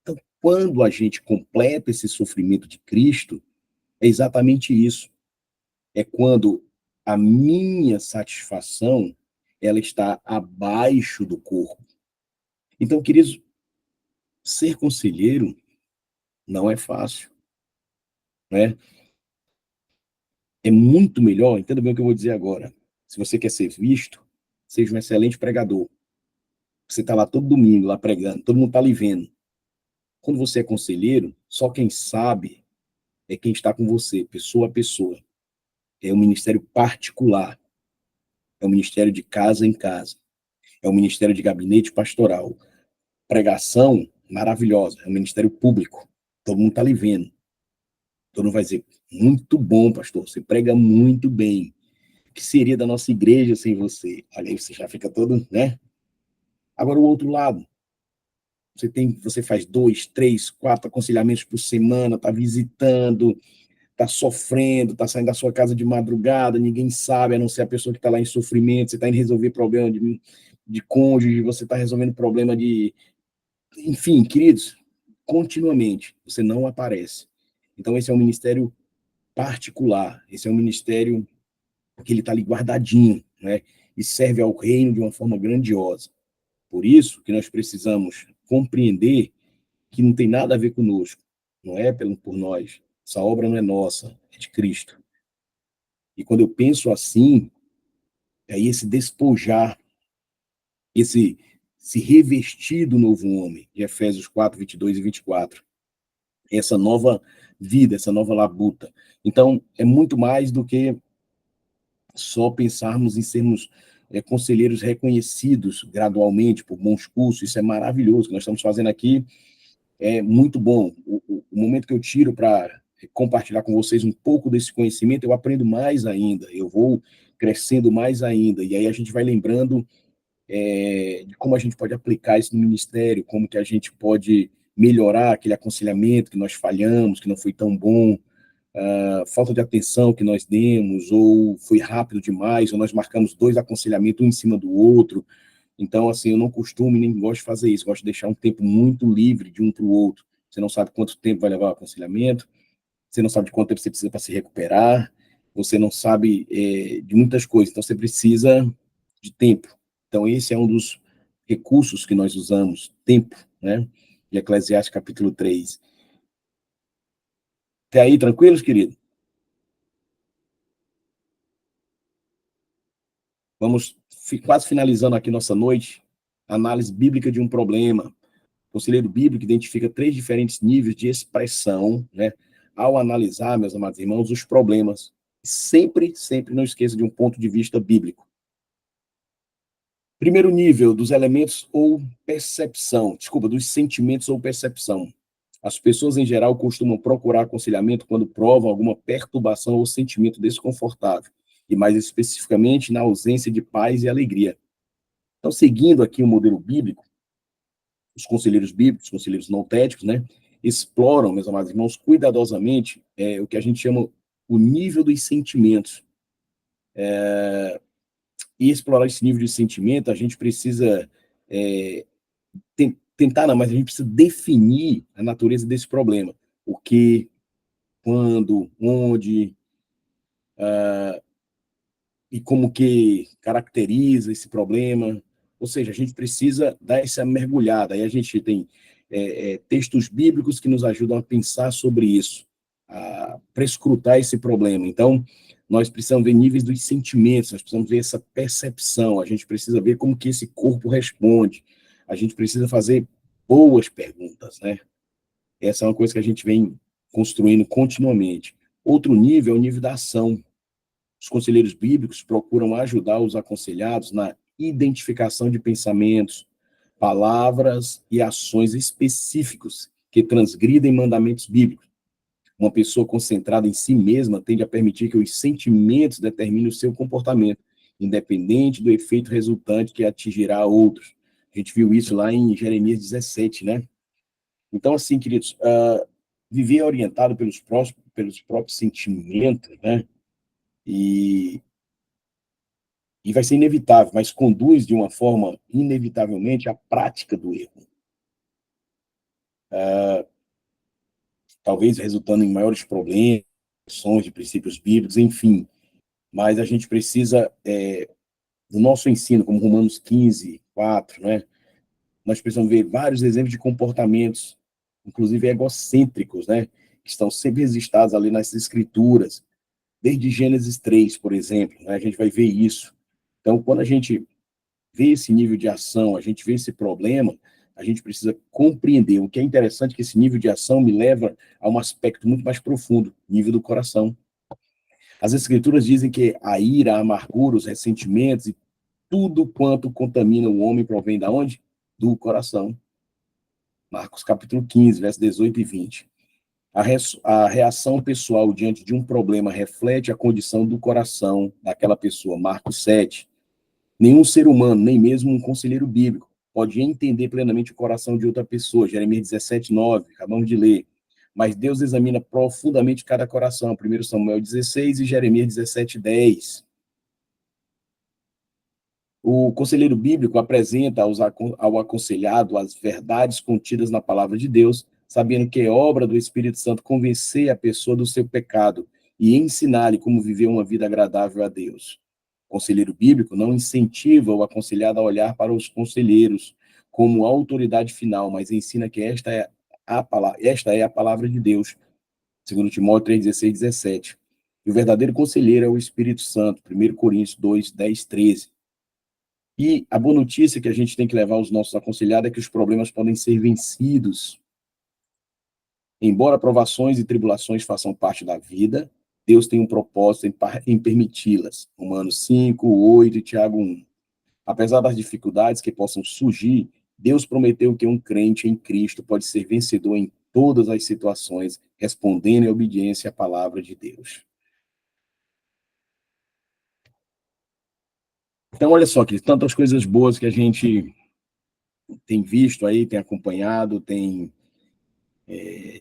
Então, quando a gente completa esse sofrimento de Cristo, é exatamente isso. É quando a minha satisfação ela está abaixo do corpo. Então, queridos, ser conselheiro não é fácil, né? É muito melhor, entenda bem o que eu vou dizer agora. Se você quer ser visto, seja um excelente pregador. Você está lá todo domingo, lá pregando, todo mundo está lhe vendo. Quando você é conselheiro, só quem sabe é quem está com você, pessoa a pessoa. É um ministério particular. É um ministério de casa em casa. É um ministério de gabinete pastoral. Pregação maravilhosa. É um ministério público. Todo mundo está lhe vendo. Todo mundo vai dizer, muito bom, pastor. Você prega muito bem. O que seria da nossa igreja sem você? Olha aí, você já fica todo, né? Agora, o outro lado. Você faz 2, 3, 4 aconselhamentos por semana, está visitando, está sofrendo, está saindo da sua casa de madrugada, ninguém sabe, a não ser a pessoa que está lá em sofrimento, você está indo resolver problema de cônjuge, você está resolvendo problema de... Enfim, queridos, continuamente, você não aparece. Então, esse é um ministério particular, esse é um ministério que ele está ali guardadinho, né? E serve ao reino de uma forma grandiosa. Por isso que nós precisamos compreender que não tem nada a ver conosco, não é por nós. Essa obra não é nossa, é de Cristo. E quando eu penso assim, aí esse despojar, esse se revestir do novo homem, de Efésios 4, 22 e 24, essa nova vida, essa nova labuta. Então, é muito mais do que só pensarmos em sermos conselheiros reconhecidos gradualmente por bons cursos. Isso é maravilhoso, o que nós estamos fazendo aqui é muito bom. O momento que eu tiro para compartilhar com vocês um pouco desse conhecimento, eu aprendo mais ainda, eu vou crescendo mais ainda, e aí a gente vai lembrando de como a gente pode aplicar isso no ministério, como que a gente pode melhorar aquele aconselhamento que nós falhamos, que não foi tão bom, falta de atenção que nós demos, ou foi rápido demais, ou nós marcamos 2 aconselhamentos um em cima do outro. Então, assim, eu não costumo nem gosto de fazer isso, gosto de deixar um tempo muito livre de um para o outro. Você não sabe quanto tempo vai levar o aconselhamento, você não sabe de quanto tempo você precisa para se recuperar, você não sabe de muitas coisas, então você precisa de tempo. Então, esse é um dos recursos que nós usamos, tempo, né? De Eclesiastes capítulo 3. Até aí, tranquilos, querido? Vamos quase finalizando aqui nossa noite, análise bíblica de um problema. O conselheiro bíblico identifica 3 diferentes níveis de expressão, né? Ao analisar, meus amados irmãos, os problemas. Sempre, sempre não esqueça de um ponto de vista bíblico. Primeiro nível, dos elementos ou percepção, desculpa, dos sentimentos ou percepção. As pessoas, em geral, costumam procurar aconselhamento quando provam alguma perturbação ou sentimento desconfortável, e mais especificamente na ausência de paz e alegria. Então, seguindo aqui o modelo bíblico, os conselheiros bíblicos, os conselheiros notéticos, né, exploram, meus amados irmãos, cuidadosamente o que a gente chama o nível dos sentimentos. E explorar esse nível de sentimento, a gente precisa tentar, não, mas a gente precisa definir a natureza desse problema. O que, quando, onde, e como que caracteriza esse problema. Ou seja, a gente precisa dar essa mergulhada. Aí a gente tem textos bíblicos que nos ajudam a pensar sobre isso, a prescrutar esse problema. Então, nós precisamos ver níveis dos sentimentos, nós precisamos ver essa percepção, a gente precisa ver como que esse corpo responde, a gente precisa fazer boas perguntas, né? Essa é uma coisa que a gente vem construindo continuamente. Outro nível é o nível da ação. Os conselheiros bíblicos procuram ajudar os aconselhados na identificação de pensamentos, palavras e ações específicos que transgridem mandamentos bíblicos. Uma pessoa concentrada em si mesma tende a permitir que os sentimentos determinem o seu comportamento, independente do efeito resultante que atingirá outros. A gente viu isso lá em Jeremias 17, né? Então, assim, queridos, viver orientado pelos próprios sentimentos, né? E vai ser inevitável, mas conduz de uma forma, inevitavelmente, à prática do erro. Talvez resultando em maiores problemas, de princípios bíblicos, enfim. Mas a gente precisa, do nosso ensino, como Romanos 15, 4, né? Nós precisamos ver vários exemplos de comportamentos, inclusive egocêntricos, né? Que estão sempre registrados ali nas escrituras, desde Gênesis 3, por exemplo, né? A gente vai ver isso. Então, quando a gente vê esse nível de ação, a gente vê esse problema, a gente precisa compreender. O que é interessante é que esse nível de ação me leva a um aspecto muito mais profundo, nível do coração. As escrituras dizem que a ira, a amargura, os ressentimentos e tudo quanto contamina o homem provém da onde? Do coração. Marcos capítulo 15, versos 18 e 20. A reação pessoal diante de um problema reflete a condição do coração daquela pessoa. Marcos 7. Nenhum ser humano, nem mesmo um conselheiro bíblico, pode entender plenamente o coração de outra pessoa. Jeremias 17, 9, acabamos de ler. Mas Deus examina profundamente cada coração. 1 Samuel 16 e Jeremias 17, 10. O conselheiro bíblico apresenta ao aconselhado as verdades contidas na palavra de Deus, sabendo que é obra do Espírito Santo convencer a pessoa do seu pecado e ensinar-lhe como viver uma vida agradável a Deus. O conselheiro bíblico não incentiva o aconselhado a olhar para os conselheiros como autoridade final, mas ensina que esta é a palavra de Deus, segundo Timóteo 3, 16, 17. E o verdadeiro conselheiro é o Espírito Santo, 1 Coríntios 2, 10, 13. E a boa notícia que a gente tem que levar aos nossos aconselhados é que os problemas podem ser vencidos. Embora provações e tribulações façam parte da vida, Deus tem um propósito em permiti-las. Romanos 5, 8 e Tiago 1. Apesar das dificuldades que possam surgir, Deus prometeu que um crente em Cristo pode ser vencedor em todas as situações, respondendo em obediência à palavra de Deus. Então, olha só, que tantas coisas boas que a gente tem visto aí, tem acompanhado, tem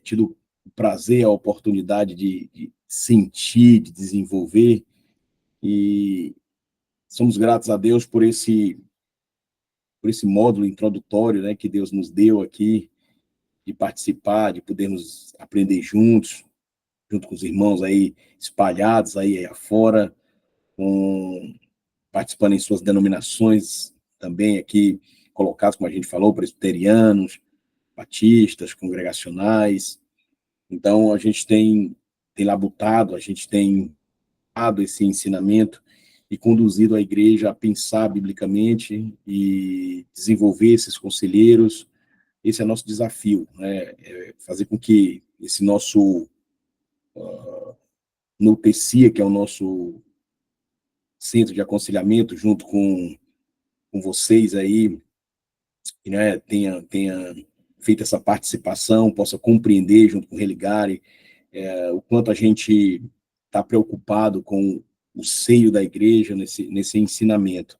tido o prazer, a oportunidade de sentir, de desenvolver, e somos gratos a Deus por esse módulo introdutório, né, que Deus nos deu aqui, de participar, de podermos aprender juntos, junto com os irmãos aí espalhados aí afora, participando em suas denominações também aqui, colocados, como a gente falou, presbiterianos, batistas, congregacionais. Então, a gente tem labutado, a gente tem dado esse ensinamento e conduzido a igreja a pensar biblicamente e desenvolver esses conselheiros. Esse é nosso desafio, né? Fazer com que esse nosso Nutecia, que é o nosso centro de aconselhamento, junto com vocês aí, né, tenha feito essa participação, possa compreender, junto com o Religare, o quanto a gente está preocupado com o seio da igreja nesse ensinamento.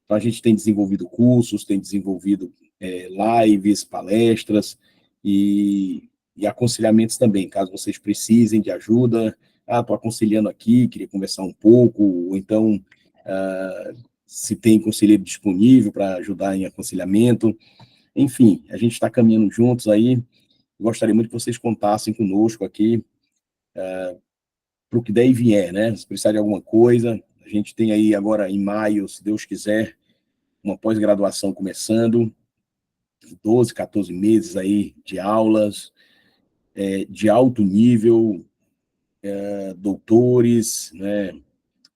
Então, a gente tem desenvolvido cursos, tem desenvolvido lives, palestras e aconselhamentos também, caso vocês precisem de ajuda. Estou aconselhando aqui, queria conversar um pouco, ou então, se tem conselheiro disponível para ajudar em aconselhamento. Enfim, a gente está caminhando juntos aí. Gostaria muito que vocês contassem conosco aqui, o que der e vier, né? Se precisar de alguma coisa, a gente tem aí agora em maio, se Deus quiser, uma pós-graduação começando, 12, 14 meses aí de aulas, de alto nível, doutores, né,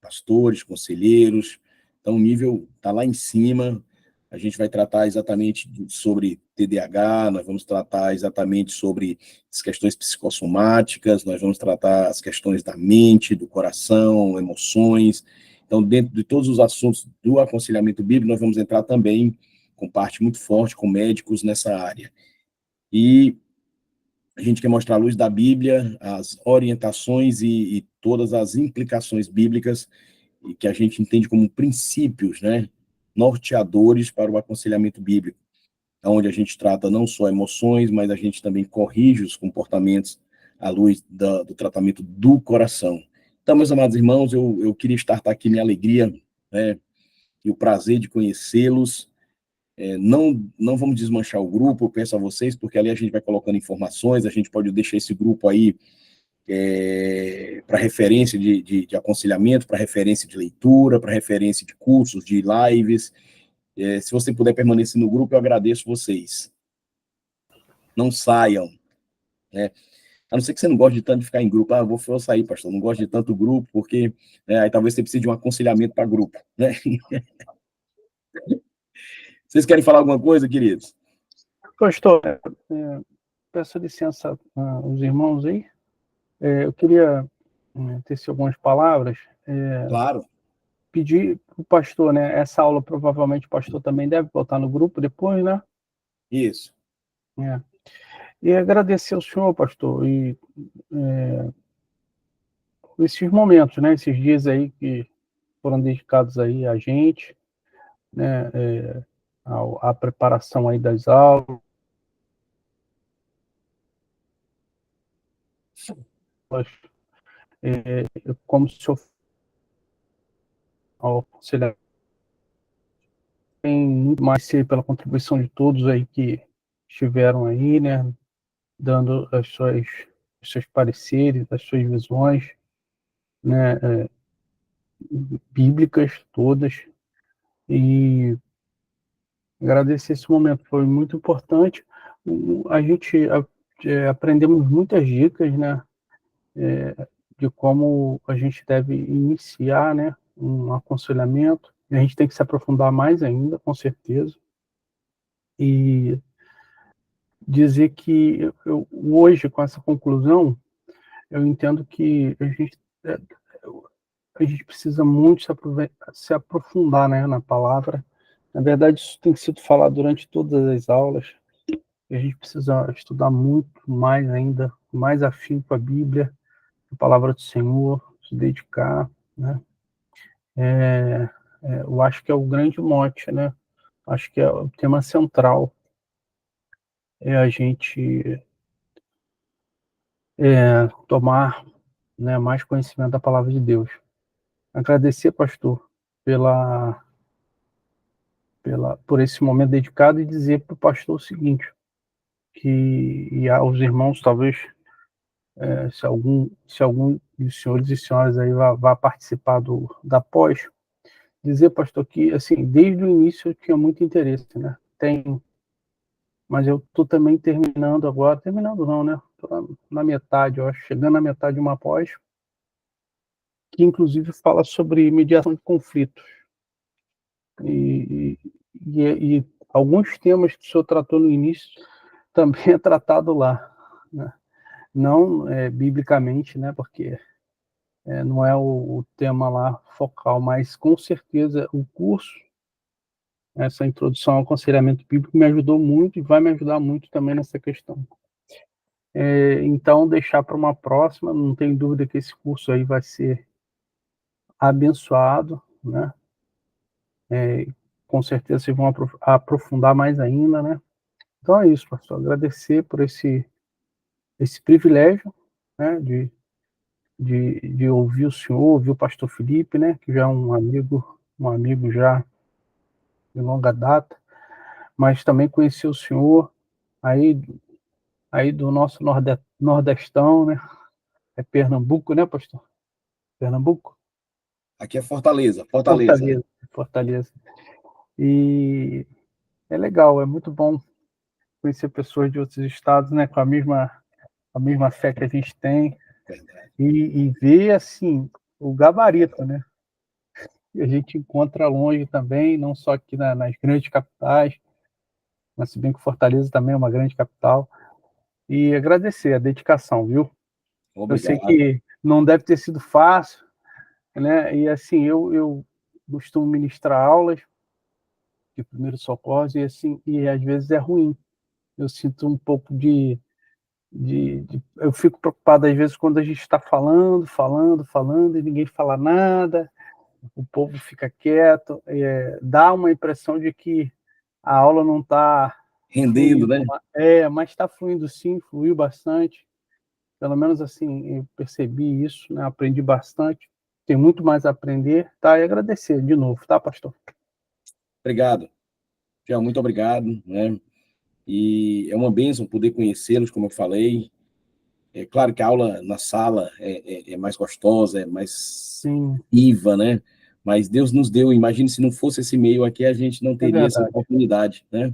pastores, conselheiros. Então, o nível está lá em cima. A gente vai tratar exatamente sobre TDAH, nós vamos tratar exatamente sobre as questões psicossomáticas, nós vamos tratar as questões da mente, do coração, emoções. Então, dentro de todos os assuntos do aconselhamento bíblico, nós vamos entrar também com parte muito forte com médicos nessa área. E a gente quer mostrar a luz da Bíblia, as orientações e todas as implicações bíblicas e que a gente entende como princípios, né, norteadores para o aconselhamento bíblico, onde a gente trata não só emoções, mas a gente também corrige os comportamentos à luz do tratamento do coração. Então, meus amados irmãos, eu queria estar aqui, minha alegria, né, e o prazer de conhecê-los. Não vamos desmanchar o grupo, eu peço a vocês, porque ali a gente vai colocando informações, a gente pode deixar esse grupo aí para referência de aconselhamento, para referência de leitura, para referência de cursos, de lives. Se você puder permanecer no grupo, eu agradeço vocês. Não saiam, né? A não ser que você não goste de tanto de ficar em grupo. Ah, vou sair, pastor, não gosto de tanto grupo, porque aí talvez você precise de um aconselhamento para grupo, né? Vocês querem falar alguma coisa, queridos? Pastor, peço licença aos irmãos aí. Eu queria tecer algumas palavras. Claro. Pedir para o pastor, né? Essa aula provavelmente o pastor também deve botar no grupo depois, né? Isso. E agradecer ao senhor, pastor, e esses momentos, né? Esses dias aí que foram dedicados aí a gente, né? A preparação aí das aulas, como o senhor ao aconselhar, tem muito mais ser pela contribuição de todos aí que estiveram aí, né? Dando os seus pareceres, as suas visões, né? Bíblicas todas, e agradecer esse momento, foi muito importante. A gente aprendemos muitas dicas, né, de como a gente deve iniciar, né, um aconselhamento. A gente tem que se aprofundar mais ainda, com certeza. E dizer que hoje, com essa conclusão, eu entendo que a gente precisa muito se aprofundar, né, na palavra. Na verdade, isso tem sido falado durante todas as aulas. E a gente precisa estudar muito mais ainda, mais afinco a Bíblia, a palavra do Senhor, se dedicar, né? Eu acho que é o grande mote, né? Acho que é o tema central, é a gente tomar, né, mais conhecimento da palavra de Deus. Agradecer, pastor, por esse momento dedicado, e dizer para o pastor o seguinte, e aos irmãos, talvez, se algum dos senhores e senhoras aí vai participar da pós, dizer, pastor, que, assim, desde o início eu tinha muito interesse, né? Mas eu estou também terminando não, né? Tô na metade, eu acho, chegando na metade de uma pós, que inclusive fala sobre mediação de conflitos. E alguns temas que o senhor tratou no início também é tratado lá, né? Não biblicamente, né? Porque não é o tema lá focal, mas com certeza o curso, essa introdução ao aconselhamento bíblico, me ajudou muito e vai me ajudar muito também nessa questão. Então, deixar para uma próxima, não tenho dúvida que esse curso aí vai ser abençoado, né? Com certeza vocês vão aprofundar mais ainda, né? Então é isso, pastor. Agradecer por esse privilégio, né? De ouvir o senhor, ouvir o pastor Felipe, né? Que já é um amigo já de longa data, mas também conhecer o senhor aí do nosso nordestão, né? É Pernambuco, né, pastor? Pernambuco? Aqui é Fortaleza, Fortaleza. Fortaleza. E é legal, é muito bom conhecer pessoas de outros estados, né, com a mesma fé que a gente tem, Verdade. e ver, assim, o gabarito, né? E a gente encontra longe também, não só aqui nas grandes capitais, mas se bem que Fortaleza também é uma grande capital, e agradecer a dedicação, viu? Eu sei Obrigado. que não deve ter sido fácil, né? E assim, eu costumo ministrar aulas de primeiros socorros e assim, e às vezes é ruim. Eu sinto um pouco eu fico preocupado às vezes quando a gente está falando e ninguém fala nada, o povo fica quieto, dá uma impressão de que a aula não está Rendendo, fluindo, né? mas está fluindo sim, fluiu bastante. Pelo menos assim, eu percebi isso, né? Aprendi bastante. Tem muito mais a aprender, tá? E agradecer de novo, tá, pastor? Obrigado. Já muito obrigado, né? E é uma bênção poder conhecê-los, como eu falei. É claro que a aula na sala é mais gostosa, é mais Sim, viva, né? Mas Deus nos deu, imagine se não fosse esse meio aqui, a gente não é teria essa verdade. oportunidade, né?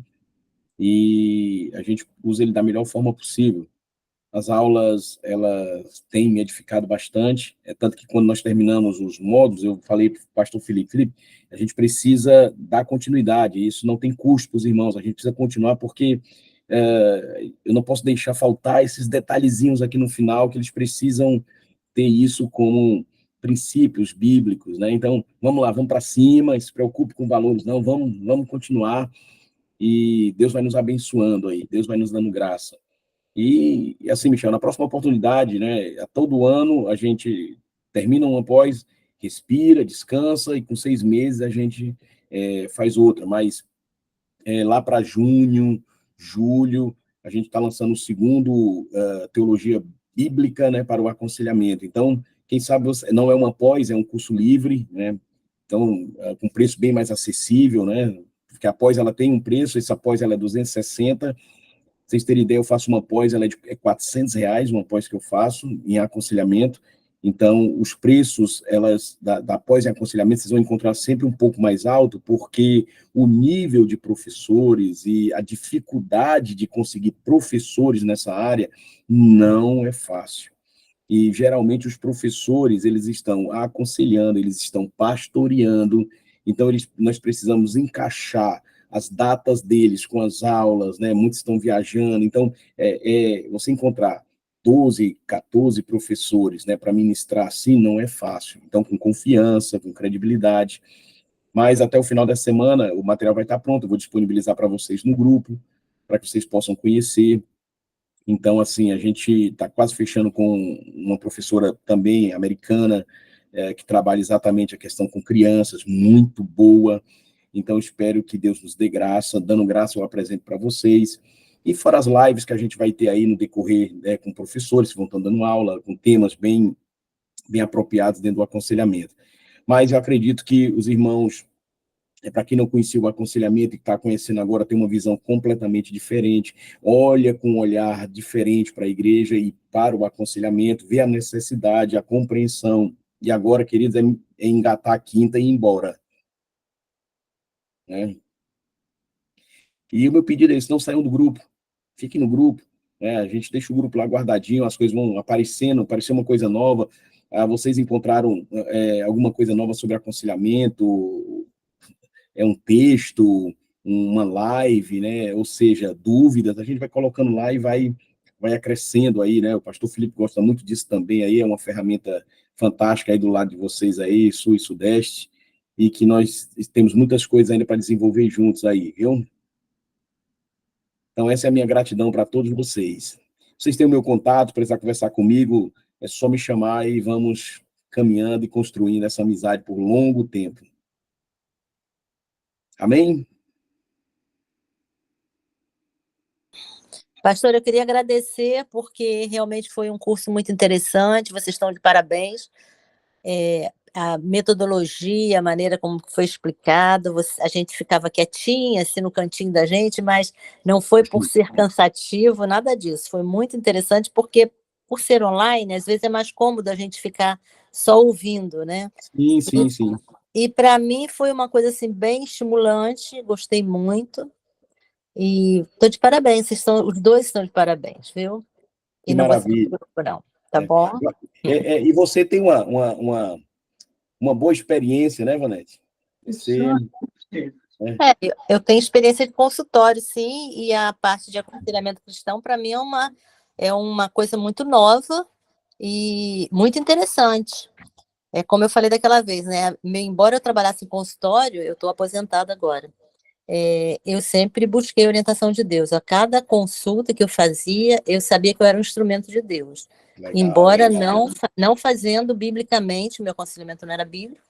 E a gente usa ele da melhor forma possível. As aulas, elas têm me edificado bastante, tanto que quando nós terminamos os módulos, eu falei para o pastor Felipe, a gente precisa dar continuidade, isso não tem custo para os irmãos, a gente precisa continuar porque eu não posso deixar faltar esses detalhezinhos aqui no final, que eles precisam ter isso como princípios bíblicos, né? Então, vamos lá, vamos para cima, se preocupe com valores, não, vamos continuar, e Deus vai nos abençoando aí, Deus vai nos dando graça. E assim, Michel, na próxima oportunidade, né, a todo ano a gente termina uma pós, respira, descansa, e com 6 meses a gente faz outra, mas lá para junho, julho, a gente está lançando o segundo Teologia Bíblica, né, para o aconselhamento. Então, quem sabe você, não é uma pós, é um curso livre, né, então, com preço bem mais acessível, né, porque a pós ela tem um preço, essa pós ela é 260. Vocês terem ideia, eu faço uma pós, ela é de R$ 400, uma pós que eu faço em aconselhamento. Então, os preços da pós em aconselhamento, vocês vão encontrar sempre um pouco mais alto, porque o nível de professores e a dificuldade de conseguir professores nessa área não é fácil. E, geralmente, os professores, eles estão aconselhando, eles estão pastoreando, então nós precisamos encaixar as datas deles com as aulas, né? Muitos estão viajando, então você encontrar 12, 14 professores, né, para ministrar assim não é fácil. Então, com confiança, com credibilidade. Mas até o final da semana o material vai estar pronto, eu vou disponibilizar para vocês no grupo, para que vocês possam conhecer. Então, assim, a gente está quase fechando com uma professora também americana, que trabalha exatamente a questão com crianças, muito boa. Então, espero que Deus nos dê graça, dando graça eu apresento para vocês. E fora as lives que a gente vai ter aí no decorrer, né, com professores que vão estar dando aula, com temas bem apropriados dentro do aconselhamento. Mas eu acredito que os irmãos, para quem não conhecia o aconselhamento e está conhecendo agora, tem uma visão completamente diferente, olha com um olhar diferente para a igreja e para o aconselhamento, vê a necessidade, a compreensão. E agora, queridos, é engatar a quinta e ir embora, né? E o meu pedido é esse: não saiam do grupo, fiquem no grupo, né? A gente deixa o grupo lá guardadinho, as coisas vão aparecer uma coisa nova, vocês encontraram alguma coisa nova sobre aconselhamento, um texto, uma live, né? Ou seja, dúvidas, a gente vai colocando lá e vai acrescendo aí, né? O pastor Felipe gosta muito disso também, aí é uma ferramenta fantástica aí do lado de vocês aí, sul e sudeste, e que nós temos muitas coisas ainda para desenvolver juntos aí, viu? Então, essa é a minha gratidão para todos vocês. Vocês têm o meu contato, precisar conversar comigo, é só me chamar e vamos caminhando e construindo essa amizade por longo tempo. Amém? Pastor, eu queria agradecer, porque realmente foi um curso muito interessante, vocês estão de parabéns. A metodologia, a maneira como foi explicado, a gente ficava quietinha, assim, no cantinho da gente, mas não foi por ser cansativo, nada disso. Foi muito interessante, porque, por ser online, às vezes é mais cômodo a gente ficar só ouvindo, né? Sim, sim, sim. E para mim foi uma coisa assim bem estimulante, gostei muito. E estou de parabéns, os dois estão de parabéns, viu? Que E não vou sair do maravilha. grupo, não, tá bom? E você tem uma boa experiência, né, Vanete? Você, né? Eu tenho experiência de consultório, sim, e a parte de aconselhamento cristão, para mim, é uma coisa muito nova e muito interessante. É como eu falei daquela vez, né? Embora eu trabalhasse em consultório, eu estou aposentada agora. Eu sempre busquei a orientação de Deus. A cada consulta que eu fazia, eu sabia que eu era um instrumento de Deus. Legal, Embora legal. não fazendo biblicamente, o meu aconselhamento não era bíblico,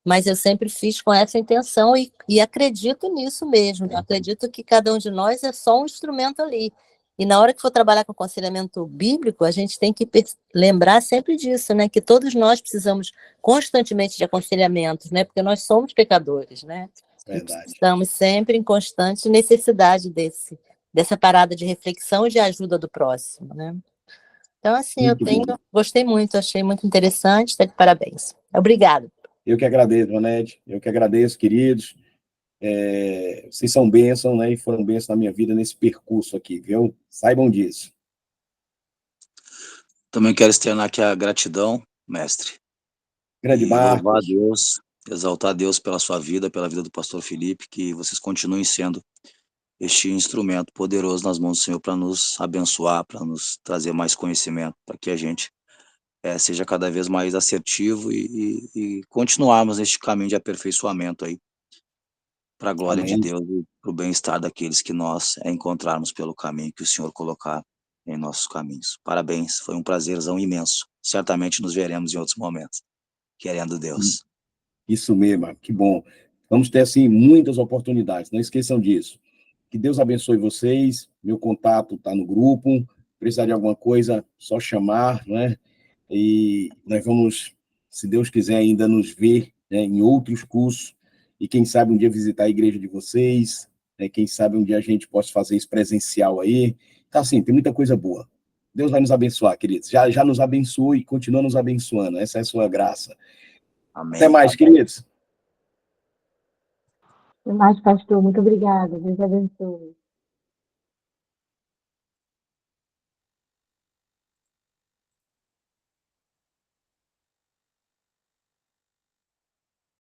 mas eu sempre fiz com essa intenção e acredito nisso mesmo. Eu acredito que cada um de nós é só um instrumento ali. E na hora que for trabalhar com aconselhamento bíblico, a gente tem que lembrar sempre disso, né? Que todos nós precisamos constantemente de aconselhamentos, né? Porque nós somos pecadores, né? Verdade. Estamos sempre em constante necessidade dessa parada de reflexão e de ajuda do próximo, né? Então, assim, Muito bom. gostei muito, achei muito interessante, está de parabéns. Obrigada. Eu que agradeço, Vanete. Eu que agradeço, queridos. Vocês são bênção, né? E foram bênção na minha vida nesse percurso aqui, viu? Saibam disso. Também quero externar aqui a gratidão, mestre, Grande e louvar a Marcos. Deus, exaltar a Deus pela sua vida, pela vida do pastor Felipe, que vocês continuem sendo este instrumento poderoso nas mãos do Senhor para nos abençoar, para nos trazer mais conhecimento, para que a gente seja cada vez mais assertivo e continuarmos neste caminho de aperfeiçoamento aí, para a glória de Amém. Deus e para o bem-estar daqueles que nós encontrarmos pelo caminho que o Senhor colocar em nossos caminhos. Parabéns, foi um prazerzão imenso. Certamente nos veremos em outros momentos, querendo Deus. Isso mesmo, que bom. Vamos ter, assim, muitas oportunidades, não esqueçam disso. Que Deus abençoe vocês, meu contato está no grupo, precisar de alguma coisa, só chamar, né? E nós vamos, se Deus quiser, ainda nos ver, né, em outros cursos, e quem sabe um dia visitar a igreja de vocês, né, quem sabe um dia a gente possa fazer isso presencial aí. Então, assim, tem muita coisa boa. Deus vai nos abençoar, queridos. Já nos abençoou e continua nos abençoando. Essa é a sua graça. Até Amém. mais, queridos. Até mais, pastor. Muito obrigada. Deus abençoe.